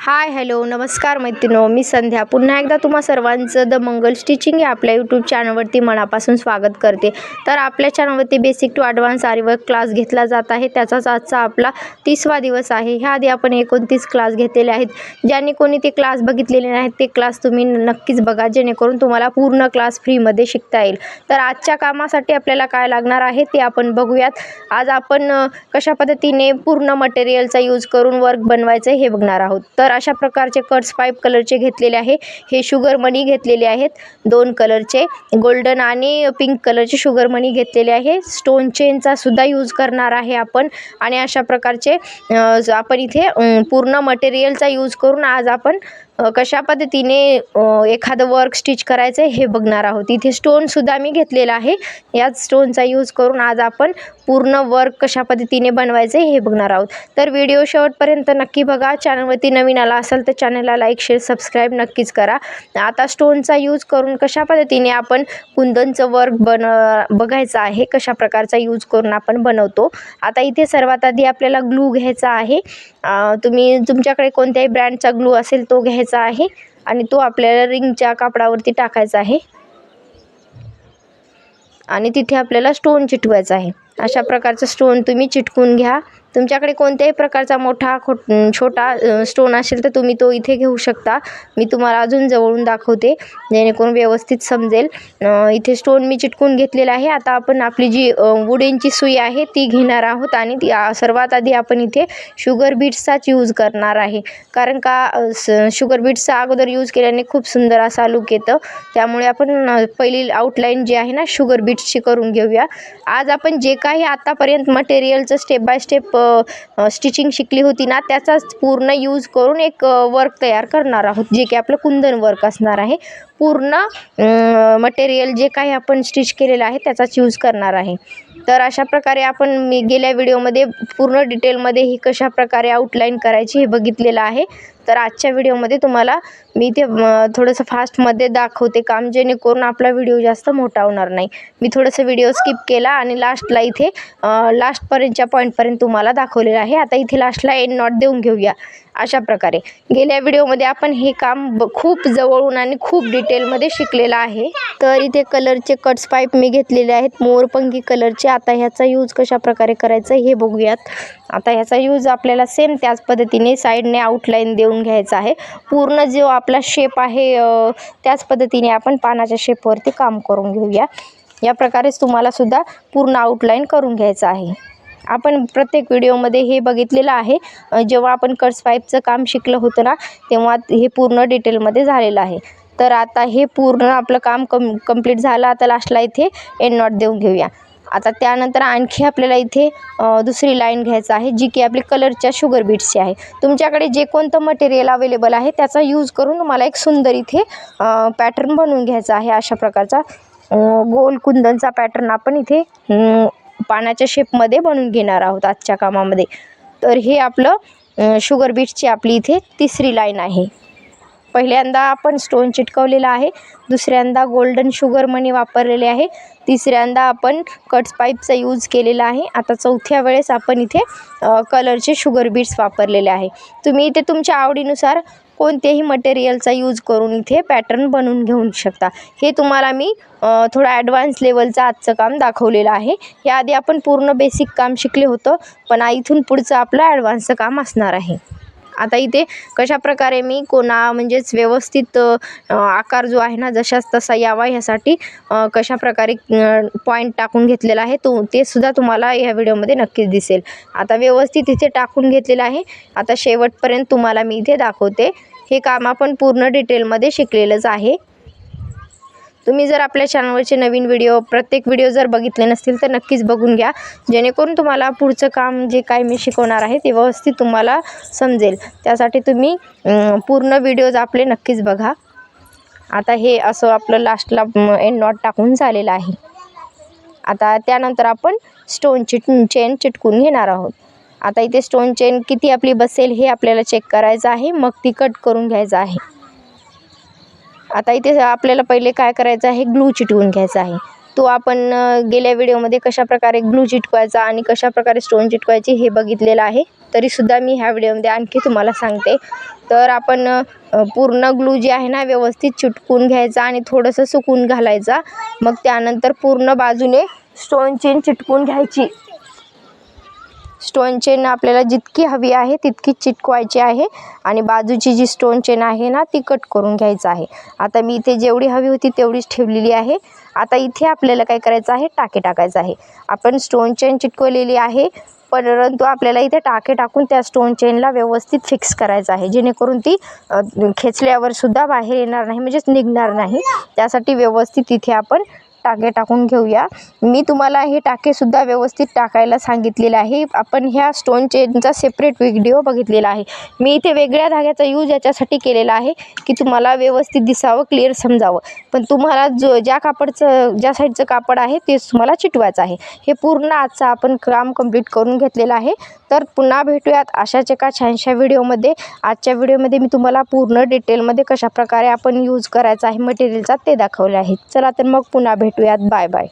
Hi hello नमस्कार मैत्रिणो, मी संध्या पुन्हा एकदा तुम्हा सर्वांचं द मंगल स्टिचिंग या आपल्या यूट्यूब चॅनलवरती मनापासून स्वागत करते। तर आपल्या चॅनलवरती बेसिक टू ॲडव्हान्स आरी वर्क क्लास घेतला जात आहे, त्याचाच आजचा आपला 30वा दिवस आहे। ह्याआधी आपण 29 क्लास घेतलेले आहेत। ज्यांनी कोणी ते क्लास बघितलेले नाहीत ते क्लास तुम्ही नक्कीच बघा, जेणेकरून तुम्हाला पूर्ण क्लास फ्रीमध्ये शिकता येईल। तर आजच्या कामासाठी आपल्याला काय लागणार आहे ते आपण बघूयात। आज आपण कशा पद्धतीने पूर्ण मटेरियलचा यूज करून वर्क बनवायचं हे बघणार आहोत। तर अशा प्रकारचे कट्स 5 कलरचे घेतलेले आहे। हे शुगर मनी घेतलेले आहेत, 2 कलरचे गोल्डन आणि पिंक कलरचे शुगर मनी घेतलेले आहे। स्टोन चेनचा सुद्धा यूज करणार आहे आपण। आणि अशा प्रकारचे आपण इथे पूर्ण मटेरियलचा यूज करून आज आपण कशा पद्धतीने एखादं वर्क स्टिच करायचं हे बघणार आहोत। इथे स्टोन सुद्धा मी घेतलेला आहे। याच स्टोनचा यूज करून आज आपण पूर्ण वर्क कशा पद्धतीने बनवायचे हे बघणार आहोत। तर व्हिडिओ शेवटपर्यंत नक्की बघा। चॅनलवरती नवीन आला असेल तर चॅनलला लाईक शेअर सबस्क्राईब नक्कीच करा। आता स्टोनचा यूज करून कशा पद्धतीने आपण कुंदनचं वर्क बघायचं आहे, कशा प्रकारचा यूज करून आपण बनवतो। आता इथे सर्वात आधी आपल्याला ग्लू घ्यायचा आहे। तुम्ही तुमच्याकडे कोणत्याही ब्रँडचा ग्लू असेल तो घ्यायचा आहे आणि तो आपल्याला रिंगच्या कापडावरती टाकायचा आहे आणि तिथे आपल्याला स्टोन चिटवायचा आहे। अशा प्रकारचा स्टोन तुम्ही चिटकून घ्या। तुमच्याकडे कोणत्याही प्रकारचा मोठा छोटा स्टोन असेल तर तुम्ही तो इथे घेऊ शकता। मी तुम्हाला अजून जवळून दाखवते जेणेकरून व्यवस्थित समजेल। इथे स्टोन मी चिटकून घेतलेला आहे। आता आपण आपली जी वुडनची सुई आहे ती घेणार आहोत आणि सर्वात आधी आपण इथे शुगर बीट्सचाच यूज करणार आहे, कारण का शुगर बीट्सचा अगोदर यूज केल्याने खूप सुंदर असा लुक येतं। त्यामुळे आपण पहिली आउटलाईन जी आहे ना शुगर बीट्सची करून घेऊया। आज आपण जे काही आतापर्यंत मटेरियलचं स्टेप बाय स्टेप स्टिचिंग शिकली होती ना, त्याचाच पूर्ण यूज करून एक वर्क तयार करणार आहोत, जे की आपलं कुंदन वर्क असणार आहे। पूर्ण मटेरियल जे काही आपण स्टिच केलेलं आहे त्याचाच यूज करणार आहे। तर अशा प्रकारे आपण मी गेल्या व्हिडिओमध्ये पूर्ण डिटेलमध्ये ही कशा प्रकारे आउटलाईन करायची हे बघितलेलं आहे। तर आजच्या व्हिडिओमध्ये तुम्हाला मी ते थोडंसं फास्टमध्ये दाखवते काम, जेणेकरून आपला व्हिडिओ जास्त मोठा होणार नाही। मी थोडंसं व्हिडिओ स्किप केला आणि लास्टला इथे लास्टपर्यंतच्या पॉईंटपर्यंत तुम्हाला दाखवलेलं आहे। आता इथे लास्टला एंड नॉट देऊन घेऊया। अशा प्रकारे गेल्या व्हिडिओमध्ये आपण हे काम खूप जवळून आणि खूप डिटेलमध्ये शिकलेलं आहे। तर इथे कलरचे कट्स पाईप मी घेतलेले आहेत, मोरपंखी कलरचे। आता ह्याचा यूज कशा प्रकारे करायचा हे बघूयात। आता ह्याचा यूज आपल्याला सेम त्याच पद्धतीने साईडने आउटलाईन देऊन घ्यायचा आहे। पूर्ण जो आपला शेप आहे त्याच पद्धतीने आपण पानाच्या शेपवरती काम करून घेऊया। या प्रकारेच तुम्हाला सुद्धा पूर्ण आउटलाईन करून घ्यायचं आहे। आपण प्रत्येक व्हिडिओमध्ये हे बघितलेलं आहे। जेव्हा आपण कट्स पाईपचं काम शिकलं होतं ना, तेव्हा हे पूर्ण डिटेलमध्ये झालेलं आहे। तर आता हे पूर्ण आपलं काम कंप्लीट झालं। आता लास्टला इथे एंड नॉट देऊन घेऊया। आता त्यानंतर आणखी आपल्याला इथे दुसरी लाईन घ्यायचं आहे, जी की आपली कलरच्या शुगर बीट्सची आहे। तुमच्याकडे जे कोणतं मटेरियल अवेलेबल आहे त्याचा यूज करून तुम्हाला एक सुंदर इथे पॅटर्न बनवून घ्यायचा आहे। अशा प्रकारचा गोल कुंदनचा पॅटर्न आपण इथे पानाच्या शेपमध्ये बनवून घेणार आहोत आजच्या कामामध्ये। तर हे आपलं शुगर बीट्सची आपली इथे तिसरी लाईन आहे। पहिल्यांदा आपण स्टोन चिटकवलेला आहे, दुसऱ्यांदा गोल्डन शुगर मनी वापरलेले आहे, तिसऱ्यांदा आपण कट्स पाईपचा यूज केलेला आहे। आता चौथ्या वेळेस आपण इथे कलरचे शुगर बीट्स वापरलेले आहे। तुम्ही इथे तुमच्या आवडीनुसार कोणत्याही मटेरियलचा यूज करून इथे पॅटर्न बनवून घेऊ शकता। हे तुम्हाला मी थोडं ॲडव्हान्स लेवलचं आजचं काम दाखवलेलं आहे। याआधी आपण पूर्ण बेसिक काम शिकले होतं, पण इथून पुढचं आपलं ॲडव्हान्सचं काम असणार आहे। आता इथे कशा प्रकारे मी कोणा म्हणजेच व्यवस्थित आकार जो आहे ना जशाच तसा यावा ह्यासाठी कशा प्रकारे पॉईंट टाकून घेतलेला आहे ते सुद्धा तुम्हाला या व्हिडिओमध्ये नक्कीच दिसेल। आता व्यवस्थित इथे टाकून घेतलेलं आहे। आता शेवटपर्यंत तुम्हाला मी इथे दाखवते। हे काम आपण पूर्ण डिटेलमध्ये शिकलेलंच आहे। तुम्ही जर आपल्या चॅनलवरचे नवीन प्रत्येक व्हिडिओ जर बघितले नसतील तर नक्कीच बघून घ्या, जेणेकरून तुम्हाला पुढचं काम जे काय मी शिकवणार आहे ते व्यवस्थित तुम्हाला समजेल। त्यासाठी तुम्ही पूर्ण व्हिडिओज आपले नक्कीच बघा। आता हे असं आपलं लास्टला एंड नॉट टाकून झालेलं आहे। आता त्यानंतर आपण स्टोन चेन चिटकून घेणार आहोत। आता इथे स्टोन चेन किती आपली बसेल हे आपल्याला चेक करायचं आहे, मग ती कट करून घ्यायचं आहे। आता इथे आपल्याला पहिले काय करायचं आहे, ग्लू चिटवून घ्यायचं आहे। तो आपण गेल्या व्हिडिओमध्ये कशाप्रकारे ग्लू चिटकवायचा आणि कशाप्रकारे स्टोन चिटकवायची हे बघितलेलं आहे. तरीसुद्धा मी ह्या व्हिडिओमध्ये आणखी तुम्हाला सांगते. तर आपण पूर्ण ग्लू जे आहे ना व्यवस्थित चिटकून घ्यायचा आणि थोडंसं सुकून घालायचा. मग त्यानंतर पूर्ण बाजूने स्टोन चेन चिटकून घ्यायची. स्टोन चेन आपल्याला जितकी हवी आहे तितकी चिटकवायची आहे आणि बाजूची जी स्टोन चेन आहे ना ती कट करून घ्यायचं आहे. आता मी इथे जेवढी हवी होती तेवढीच ठेवलेली आहे. आता इथे आपल्याला काय करायचं आहे, टाके टाकायचं आहे. आपण स्टोन चेन चिटकवलेली आहे, परंतु आपल्याला इथे टाके टाकून त्या स्टोन चेनला व्यवस्थित फिक्स करायचं आहे, जेणेकरून ती खेचल्यावर सुद्धा बाहेर येणार नाही, म्हणजेच निघणार नाही. त्यासाठी व्यवस्थित इथे आपण टाके टाकून घेऊया. मी तुम्हाला हे टाकेसुद्धा व्यवस्थित टाकायला सांगितलेलं आहे. आपण ह्या स्टोन चेनचा सेपरेट व्हिडिओ बघितलेला आहे. मी इथे वेगळ्या धाग्याचा यूज याच्यासाठी केलेला आहे की तुम्हाला व्यवस्थित दिसावं, क्लिअर समजावं. पण तुम्हाला ज्या साईडचं कापड आहे तेच तुम्हाला चिटवायचं आहे. हे पूर्ण आजचं आपण काम कंप्लीट करून घेतलेलं आहे. तर पुन्हा भेटूयात अशाच एका छानशा व्हिडिओमध्ये. आजच्या व्हिडिओमध्ये मी तुम्हाला पूर्ण डिटेलमध्ये कशाप्रकारे आपण यूज करायचा आहे मटेरियलचा ते दाखवले आहे. चला तर मग पुन्हा भेटूयात. Bye bye.